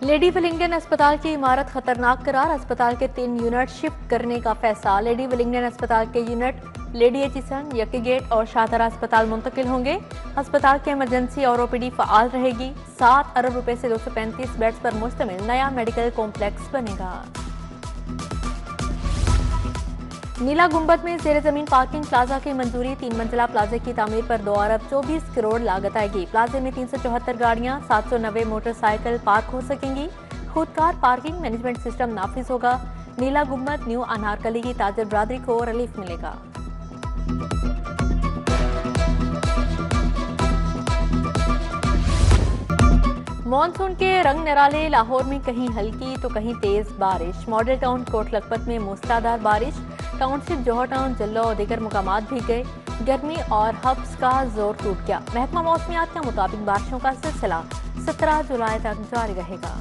Lady Willingdon अस्पताल की इमारत खतरनाक करार, अस्पताल के 3 यूनिट शिफ्ट करने का फैसला। लेडी विलिंगडन अस्पताल के यूनिट लेडी एचिसन, यकी गेट और शाहदरा अस्पताल मुंतकिल होंगे। अस्पताल की इमरजेंसी और ओपीडी फाल रहेगी। 7 अरब रुपए से 235 बेड्स पर मुश्तमिल नया मेडिकल कॉम्प्लेक्स बनेगा। नीला गुंबद में जेर जमीन पार्किंग प्लाजा की मंजूरी, 3 मंजिला प्लाजे की तामीर पर 2 अरब 24 करोड़ लागत आएगी। प्लाजे में 374 गाड़ियां, 790 मोटरसाइकिल पार्क हो सकेंगी। खुदकार पार्किंग मैनेजमेंट सिस्टम नाफिज होगा। नीला गुंबद न्यू अनारकली की ताजर बरादरी को रिलीफ मिलेगा। मॉनसून के रंग निराले, लाहौर में कहीं हल्की तो कहीं तेज बारिश। मॉडल टाउन कोट लखपत में मूसलाधार बारिश। टाउनशिप जौहर टाउन, जल्लो और दीगर मुकामात भी गए। गर्मी और हब्स का जोर टूट गया। महकमा मौसमियात के मुताबिक बारिशों का सिलसिला 17 जुलाई तक जारी रहेगा।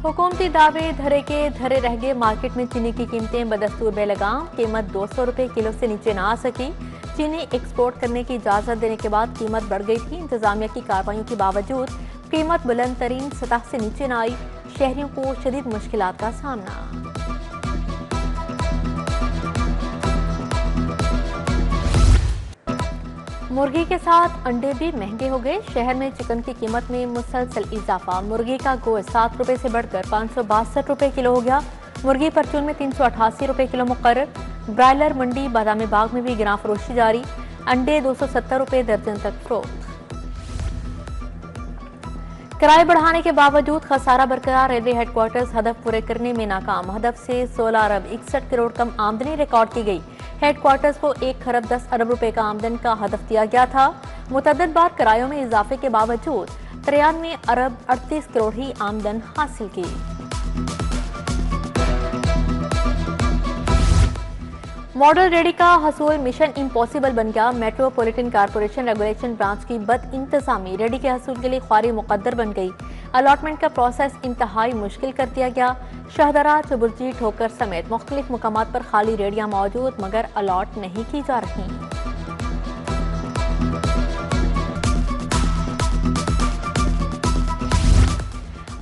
हुकूमती दावे धरे के धरे रह गए। मार्केट में चीनी की कीमतें बदस्तूर बेलगाम। कीमत 200 रुपए किलो से नीचे ना आ सकी। चीनी एक्सपोर्ट करने की इजाजत देने के बाद कीमत बढ़ गई थी। इंतजामिया की कार्रवाइयों के बावजूद कीमत बुलंद तरीन सतह से नीचे न आई। शहरियों को शदीद मुश्किलात का सामना। मुर्गी के साथ अंडे भी महंगे हो गए। शहर में चिकन की कीमत में मुसलसल इजाफा। मुर्गी का गोश्त 7 रुपए से बढ़कर 562 रुपए किलो हो गया। मुर्गी परचून में 388 रुपए किलो मुकर्रर। ब्रायलर मंडी बादामी बाग में भी गिरा फरोशी जारी। अंडे 270 रुपए दर्जन तक फरोख्त। किराए बढ़ाने के बावजूद खसारा बरकरार। रेलवे हेडक्वार्टर्स हदफ पूरे करने में नाकाम। हदफ से 16 अरब 61 करोड़ कम आमदनी रिकॉर्ड की गई। हेडक्वार्टर्स को 1 खरब 10 अरब रुपए का आमदन का हदफ दिया गया था। मुतअद्दिद बार किरायों में इजाफे के बावजूद 93 अरब 38 करोड़ ही आमदन हासिल की। मॉडल रेडी का हसूल मिशन इम्पॉसिबल बन गया। मेट्रोपॉलिटन कारपोरेशन रेगुलेशन ब्रांच की बद इंतजामी रेडी के हसूल के लिए ख्वारी मुकद्दर बन गई। अलॉटमेंट का प्रोसेस इंतहाई मुश्किल कर दिया गया। शाहदरा, चुबुर्जी, ठोकर समेत मुख्तलिफ मुकामात पर खाली रेडियां मौजूद मगर अलॉट नहीं की जा रही।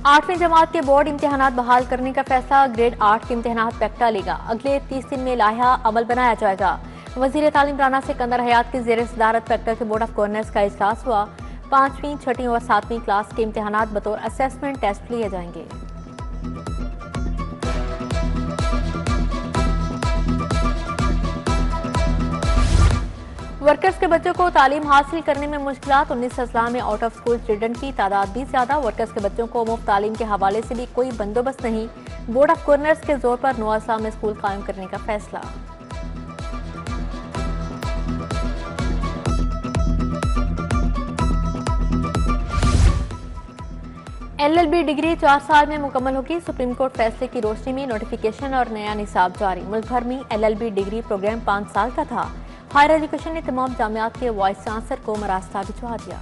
8वीं जमात के बोर्ड इम्तिहानात बहाल करने का फैसला। ग्रेड 8 के इम्तिहानात पैक्टा लेगा। अगले 30 दिन में लाया अमल बनाया जाएगा। वजीर तालीम राना सिकंदर हयात की जेर सदारत पैक्टा के बोर्ड ऑफ गवर्नर्स का इजलास हुआ। 5वीं, 6वीं और 7वीं क्लास के इम्तिहानात बतौर असेसमेंट टेस्ट लिए जाएंगे। वर्कर्स के बच्चों को तालीम हासिल करने में मुश्किलात। 19 अजला में आउट ऑफ स्कूल स्टूडेंट की तादाद भी ज्यादा। वर्कर्स के बच्चों को मुफ्त तालीम के हवाले से भी कोई बंदोबस्त नहीं। बोर्ड ऑफ गवर्नर्स के जोर पर 9 अजला में स्कूल कायम करने का फैसला। LLB डिग्री 4 साल में मुकम्मल होगी। सुप्रीम कोर्ट फैसले की रोशनी में नोटिफिकेशन और नया निसाब जारी। मुल्क भर में LLB डिग्री प्रोग्राम 5 साल का था। हायर एजुकेशन ने तमाम जामियात के वाइस चांसलर को मरास्ता भिजवा दिया।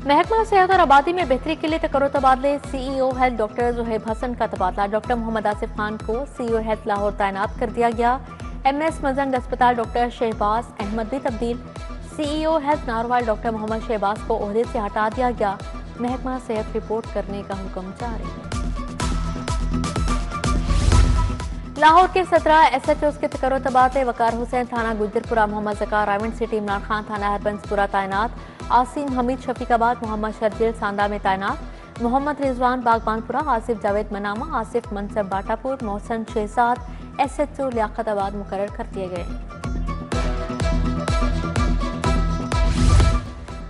महकमा सेहत और आबादी में बेहतरी के लिए तकर्रो तबादले। CEO health doctor Zuhaib Hasan का तबादला। डॉक्टर मोहम्मद आसिफ खान को CEO हेल्थ लाहौर तैनात कर दिया गया। MS मजंग अस्पताल डॉक्टर शहबाज अहमद भी तब्दील। CEO health Narowal doctor Mohammad Shahbaz को ओहदे से हटा दिया गया। महकमा सेहत रिपोर्ट करने का हुक्म जारी। लाहौर के 17 SHOs के तकर्रो तबादले। वकार हुसैन थाना गुजरपुरा, मोहम्मद ज़कार रावंड सिटी, इमरान खान थाना हरबंसपुरा तैनात। आसिम हमीद शफीकाबाद, मोहम्मद शर्जिल सांदा में तैनात। मोहम्मद रिजवान बागबानपुरा, आसिफ जावेद मनामा, आसिफ मनसब बाटापुर, मोहसन शहजाद SHO लियाकताबाद मुकर्रर कर दिए गए।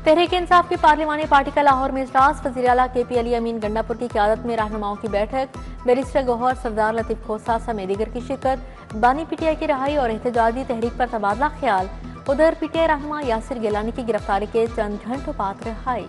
तहरीक इंसाफ की पार्लिमानी पार्टी का लाहौर में इजलास। वज़ीर आला KP अली अमीन गंडापुर की क़यादत में रहनुमाओं की बैठक। बैरिस्टर गौहर, सरदार लतीफ खोसा समेत दीगर की शिरकत। बानी PTI की रहाई और एहतजाजी तहरीक पर तबादला ख्याल। उधर PTI रहनुमा यासिर गिलानी की गिरफ्तारी के चंद घंटों बाद रिहाई।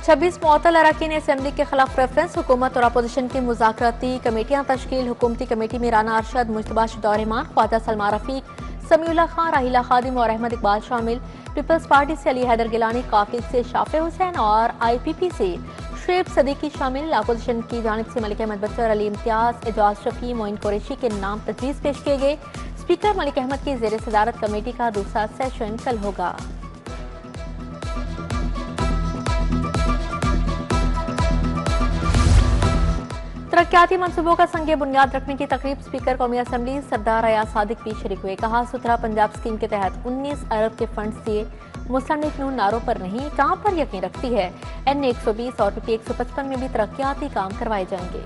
छब्बीस मुअत्तल अरकान असेंबली के खिलाफ रेफरेंस। हुकूमत और अपोजिशन की मुज़ाकराती कमेटियां तश्कील। हुकूमती कमेटी में राना अरशद, मुज्तबा शुदा रहमान, ख्वाजा सलमा रफीक, समीउल्लाह खान, राहिला खादिम और अहमद इकबाल शामिल। पीपल्स पार्टी से अली हैदर गिलानी, काफिल से शाफे हुसैन और IPP से शुएब सदीकी शामिल। अपोजिशन की जानिब से मलिक अहमद बच्चर, अली इम्तियाज, एजाज शफी, मोइन कुरैशी के नाम तजवीज़ पेश किए गए। स्पीकर मलिक अहमद की ज़ेर सदारत कमेटी का दूसरा सेशन कल होगा। तरक्याती मंसूबों का संगे बुनियाद रखने की तकरीब स्पीकर कौमी असम्बली सरदार अयाज सादिक भी शरीक हुए। कहा, सुथरा पंजाब स्कीम के तहत 19 अरब के फंड्स दिए। मुस्लिम लीग नून नारों पर नहीं, काम पर यकीन रखती है। NA 120 और PP 155 में भी तरक्याती काम करवाए जाएंगे।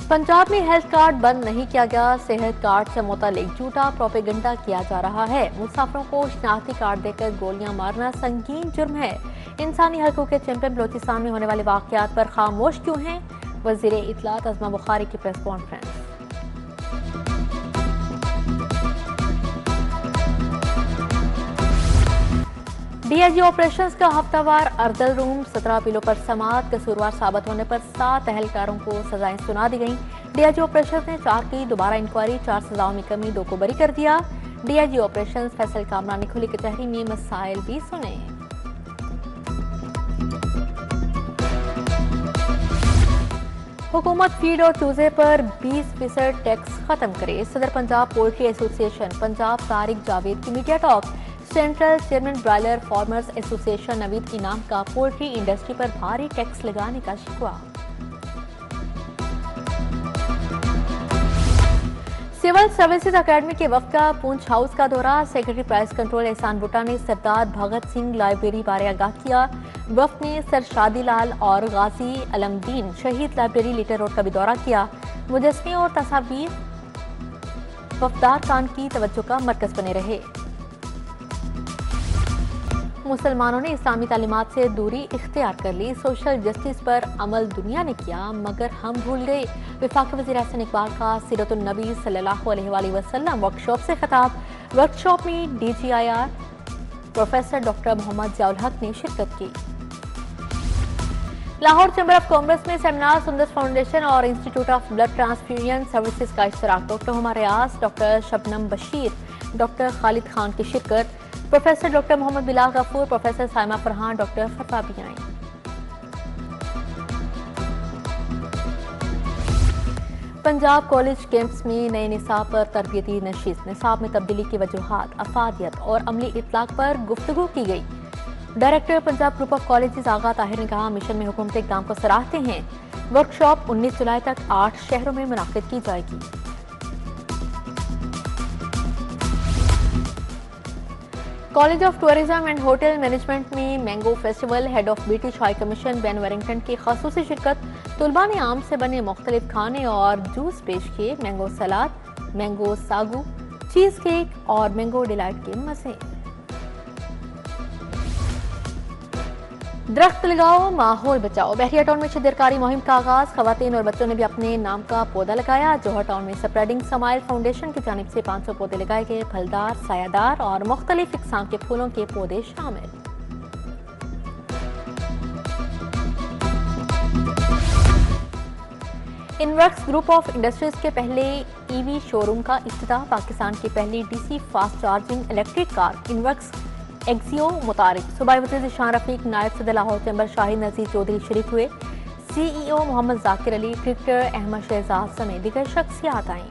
पंजाब में हेल्थ कार्ड बंद नहीं किया गया। सेहत कार्ड से मुतालिक झूठा प्रोपेगेंडा किया जा रहा है। मुसाफिरों को शनाख्ती कार्ड देकर गोलियां मारना संगीन जुर्म है। इंसानी हकूक़ के चैंपियन बलोचिस्तान में होने वाले वाक़यात पर खामोश क्यों हैं? वज़ीर इत्तलात अज़मा बुखारी की प्रेस कॉन्फ्रेंस। DIG ऑपरेशंस का हफ्तावार अर्दल रूम, 17 अपीलों पर समाअत। कसूरवार साबित होने पर 7 अहलकारों को सजाएं सुना दी गईं। DIG ऑपरेशंस ने 4 की दोबारा इंक्वायरी, 4 सजाओं में कमी, 2 को बरी कर दिया। DIG ऑपरेशंस फैसल कामरान ने खुली कचहरी में मसाइल भी सुने। हुकूमत फीड और चूजे पर 20% टैक्स खत्म करे। सदर पंजाब पोल्ट्री एसोसिएशन पंजाब तारिक जावेद की media talk. Central chairman broiler farmers association Naveed इनाम का पोल्ट्री इंडस्ट्री पर भारी टैक्स लगाने का शिकवा। सिविल सर्विसेज अकेडमी के वफ्द का पूंछ हाउस का दौरा। सेक्रेटरी प्राइस कंट्रोल एहसान बुट्टा ने सरदार भगत सिंह लाइब्रेरी बारे आगाह किया। वफ्द ने सर शादी लाल और गाजी अलमदीन शहीद लाइब्रेरी लिटर रोड का भी दौरा किया। मुजस्मे और तस्वीर वफदार खान की तवज्जो का मरकज बने रहे। मुसलमानों ने इस्लामी तालीमात से दूरी इख्तियार कर ली। सोशल जस्टिस पर अमल दुनिया ने किया मगर हम भूल गए। वफाकी वज़ीर एहसन इकबाल का सीरतुन नबी सल्लल्लाहु अलैहि वसल्लम वर्कशॉप से खिताब। वर्कशॉप में DGIR professor doctor Mohammad Ziaul Haq ने शिरकत की। लाहौर चैम्बर ऑफ कॉमर्स में सेमिनार, सुंदस फाउंडेशन और Institute of Blood Transfusion Services का इश्तराक। Doctor Huma Riaz, doctor Shabnam Bashir, doctor Khalid Khan की शिरकत। Professor doctor Mohammad Bilal Ghafoor, professor Saima Farhan, doctor फतवा भी आए। पंजाब कॉलेज कैंप्स में नए निसाब पर तरबियती नशीस। निसाब में तब्दीली की वजूहात, अफादियत और अमली इतलाक पर गुफ्तगू की गई। Director Punjab group of colleges Agha Tahir ने कहा, मिशन में हुकूमती इक़दाम को सराहते हैं। वर्कशॉप 19 जुलाई तक 8 शहरों में मुनाकिद की जाएगी। College of tourism and hotel management में mango festival. Head of British High Commission Ben Warrington की खासूसी शिरकत। तुलबा ने आम से बने मुख्तलिफ खाने और जूस पेश किए। मैंगो सलाद, मैंगो सागू, चीज केक और मैंगो डिलाइट के मजे। दरख्त लगाओ, माहौल बचाओ। बहरिया टाउन में शिदरकारी मुहिम का आगाज। खवातीन और बच्चों ने भी अपने नाम का पौधा लगाया। जोहर टाउन में स्प्रेडिंग स्माइल फाउंडेशन की जानिब से 500 पौधे लगाए गए। फलदार, सायादार और मुख्तलिफ इकसाम के फूलों के पौधे शामिल। इनवर्क्स ग्रुप ऑफ इंडस्ट्रीज के पहले EV शोरूम का इफ्तिताह। पाकिस्तान की पहली DC fast charging electric car Inverex Xio मुतारिक। सूबाई वज़ीर ज़ीशान रफीक, नायब सदर लाहौर चैम्बर शाहिद नज़ीर चौधरी शरीक हुए। CEO मोहम्मद जाकिर अली, क्रिकेटर अहमद शहजाद समेत दीगर शख्सियात आईं।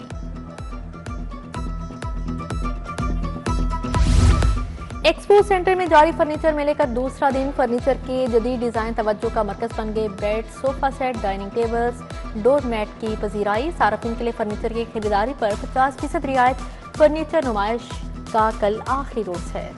एक्सपो सेंटर में जारी फर्नीचर मेले का दूसरा दिन। फर्नीचर के जदीद डिजाइन तवज्जो का मरकज बन गए। Bed, sofa set, dining tables, door mat की पजीराई। सार्फिन के लिए फर्नीचर की खरीदारी पर 50% रियायत। फर्नीचर नुमाइश का कल आखिरी रोज है।